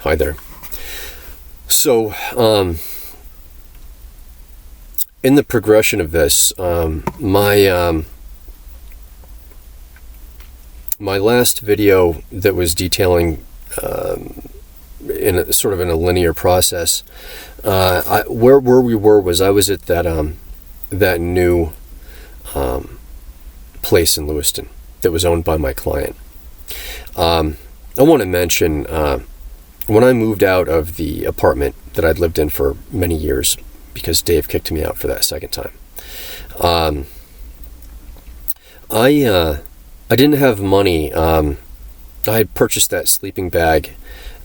Hi there. So, in the progression of this, my last video that was detailing in a linear process, where we were was I was at that new place in Lewiston that was owned by my client. I want to mention when I moved out of the apartment that I'd lived in for many years, because Dave kicked me out for that second time. I didn't have money. I had purchased that sleeping bag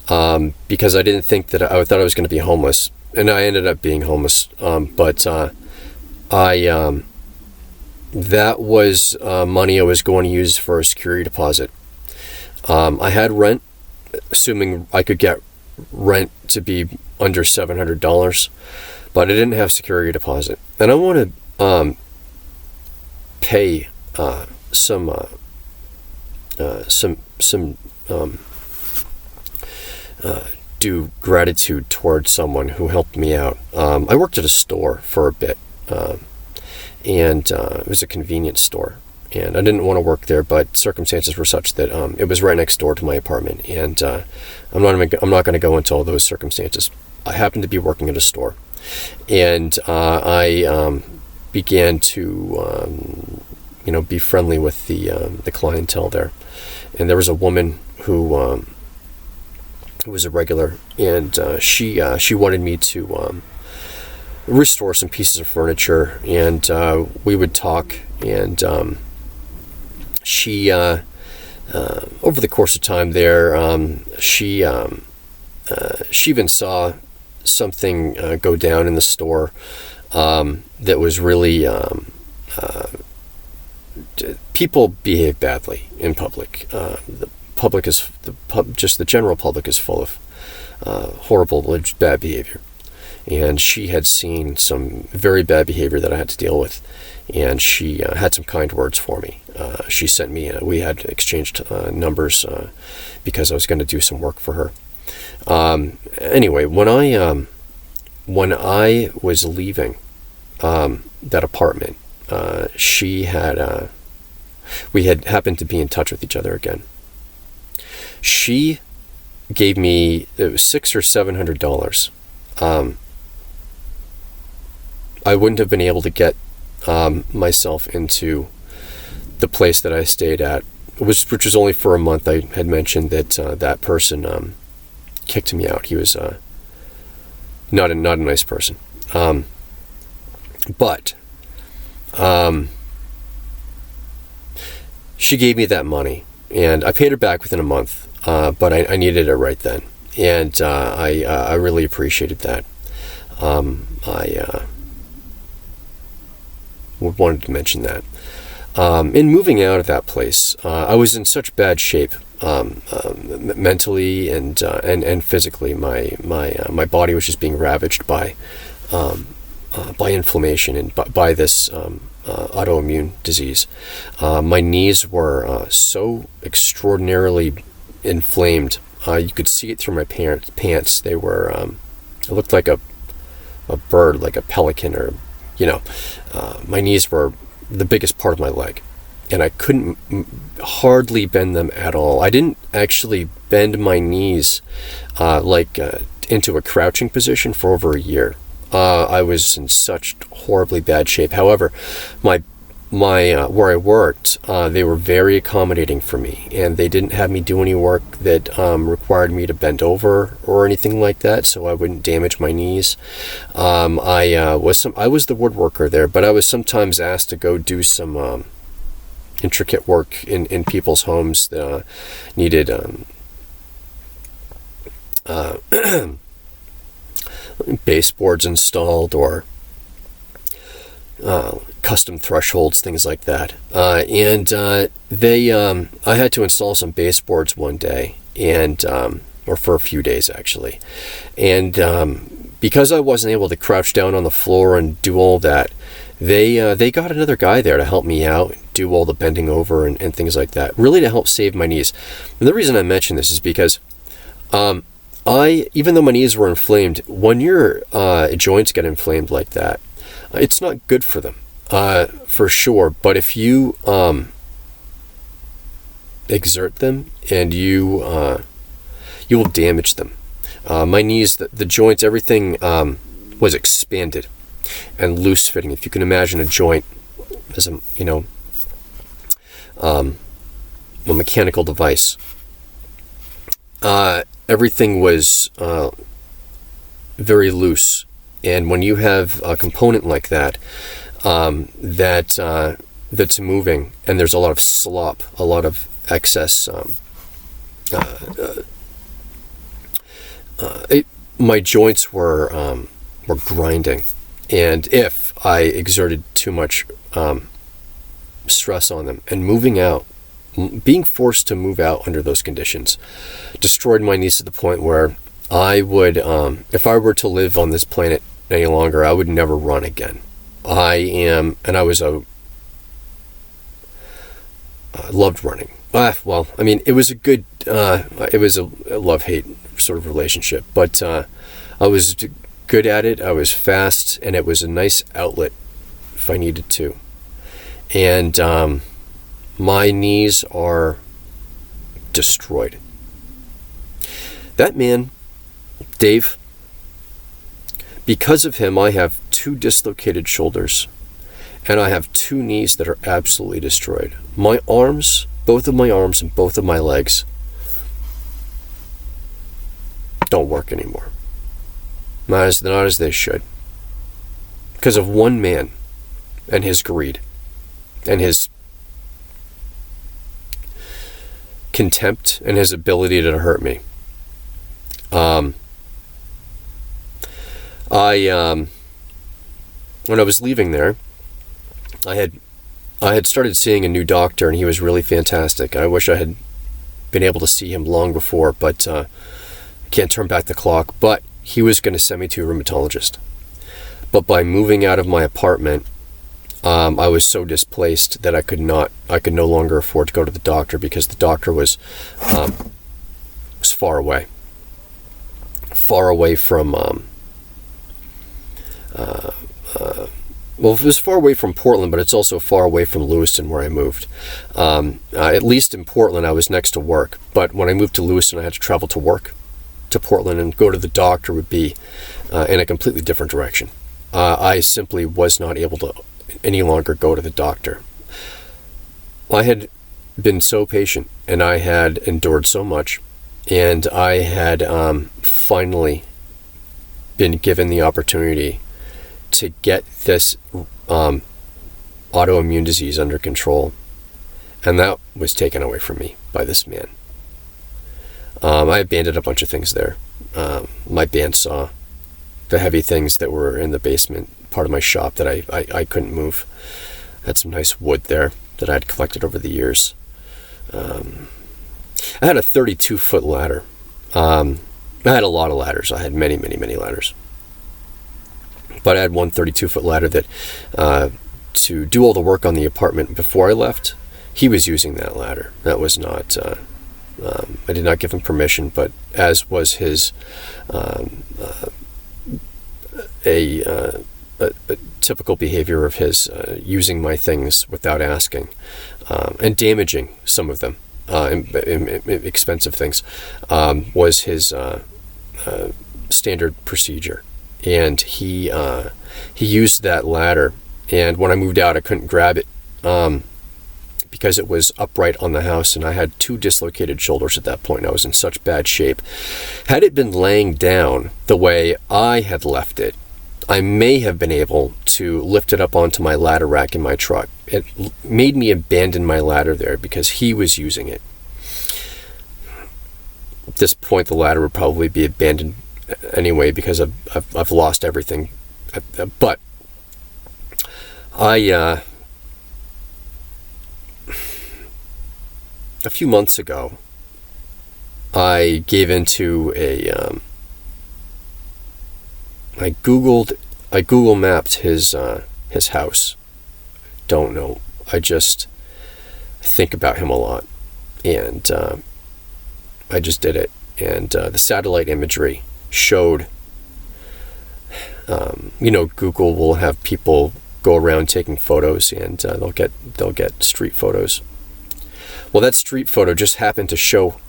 because I didn't think that I thought I was going to be homeless, and I ended up being homeless. That was money I was going to use for a security deposit. I had rent, assuming I could get rent to be under $700, but I didn't have security deposit, and I want to pay do gratitude towards someone who helped me out. I worked at a store for a bit, and it was a convenience store, and I didn't want to work there, but circumstances were such that it was right next door to my apartment, and I'm not going to go into all those circumstances. I happened to be working at a store, and I began to be friendly with the clientele there, and there was a woman who was a regular, and she wanted me to restore some pieces of furniture, and we would talk, and she over the course of time there, she even saw something go down in the store that was really people behave badly in public. The general public is full of horrible, bad behavior. And she had seen some very bad behavior that I had to deal with, and she had some kind words for me. She sent me, we had exchanged numbers because I was going to do some work for her. Anyway, when I was leaving that apartment, we had happened to be in touch with each other again. She gave me $600 or $700. I wouldn't have been able to get myself into the place that I stayed at, which was only for a month. I had mentioned that that person kicked me out. He was not a nice person. But she gave me that money, and I paid her back within a month. But I needed it right then, and I really appreciated that. I wanted to mention that. In moving out of that place, I was in such bad shape, mentally and physically. My body was just being ravaged by inflammation and by this autoimmune disease. My knees were so extraordinarily inflamed. You could see it through my pants. They were it looked like a bird, like a pelican, or my knees were the biggest part of my leg, and I couldn't hardly bend them at all. I didn't actually bend my knees into a crouching position for over a year. I was in such horribly bad shape. However, my where I worked, they were very accommodating for me, and they didn't have me do any work that required me to bend over or anything like that, so I wouldn't damage my knees. I was the woodworker there, but I was sometimes asked to go do some intricate work in people's homes that needed baseboards installed, or custom thresholds, things like that. I had to install some baseboards one day, or for a few days actually. And because I wasn't able to crouch down on the floor and do all that, they got another guy there to help me out, do all the bending over and things like that, really to help save my knees. And the reason I mention this is because even though my knees were inflamed, when your joints get inflamed like that, it's not good for them, for sure. But if you exert them, and you will damage them. My knees, the joints, everything was expanded and loose fitting. If you can imagine a joint as a mechanical device, everything was very loose. And when you have a component like that, that's moving, and there's a lot of slop, a lot of excess, my joints were grinding, and if I exerted too much stress on them, and moving out, being forced to move out under those conditions, destroyed my knees to the point where I would, if I were to live on this planet any longer, I would never run again. I loved running. Well, I mean, it was a good, it was a love-hate sort of relationship, but I was good at it. I was fast, and it was a nice outlet if I needed to. And my knees are destroyed. That man, Dave, because of him, I have 2 dislocated shoulders, and I have 2 knees that are absolutely destroyed. My arms, both of my arms and both of my legs, don't work anymore. Not as they should. Because of one man and his greed and his contempt and his ability to hurt me. When I was leaving there, I had started seeing a new doctor, and he was really fantastic. I wish I had been able to see him long before, but I can't turn back the clock. But he was going to send me to a rheumatologist. But by moving out of my apartment, I was so displaced that I could no longer afford to go to the doctor, because the doctor was far away from well, it was far away from Portland, but it's also far away from Lewiston, where I moved. At least in Portland, I was next to work, but when I moved to Lewiston, I had to travel to work to Portland, and go to the doctor would be in a completely different direction. I simply was not able to any longer go to the doctor. I had been so patient, and I had endured so much, and I had finally been given the opportunity to get this autoimmune disease under control, and that was taken away from me by this man. I abandoned a bunch of things there. My bandsaw, the heavy things that were in the basement part of my shop that I couldn't move. I had some nice wood there that I had collected over the years. I had a 32-foot ladder. I had a lot of ladders. I had many, many, many ladders. But I had one 32-foot ladder that, to do all the work on the apartment before I left, he was using that ladder. That was not, I did not give him permission, but as was his, a typical behavior of his, using my things without asking, and damaging some of them, expensive things, was his standard procedure. And he used that ladder, and when I moved out, I couldn't grab it because it was upright on the house, and I had 2 dislocated shoulders at that point. I was in such bad shape. Had it been laying down the way I had left it, I may have been able to lift it up onto my ladder rack in my truck. It made me abandon my ladder there because he was using it. At this point, the ladder would probably be abandoned anyway, because I've lost everything. But a few months ago, I gave into I Google mapped his house. Don't know. I just think about him a lot, and I just did it. and the satellite imagery showed, Google will have people go around taking photos, and they'll get street photos. Well, that street photo just happened to show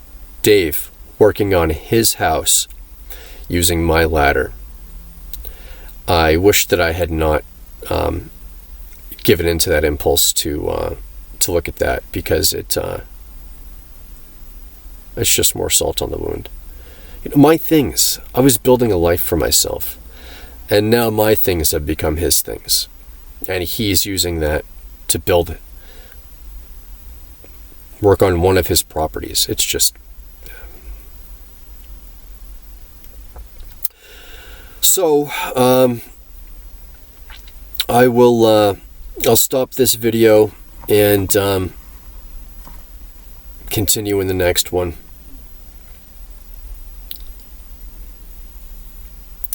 Dave working on his house using my ladder. I wish that I had not given into that impulse to look at that, because it's just more salt on the wound. My things. I was building a life for myself, and now my things have become his things, and he's using that to work on one of his properties. It's just... So, I'll stop this video and continue in the next one.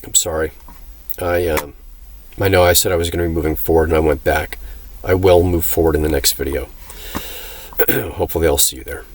I'm sorry. I know I said I was going to be moving forward, and I went back. I will move forward in the next video. Hopefully I'll see you there.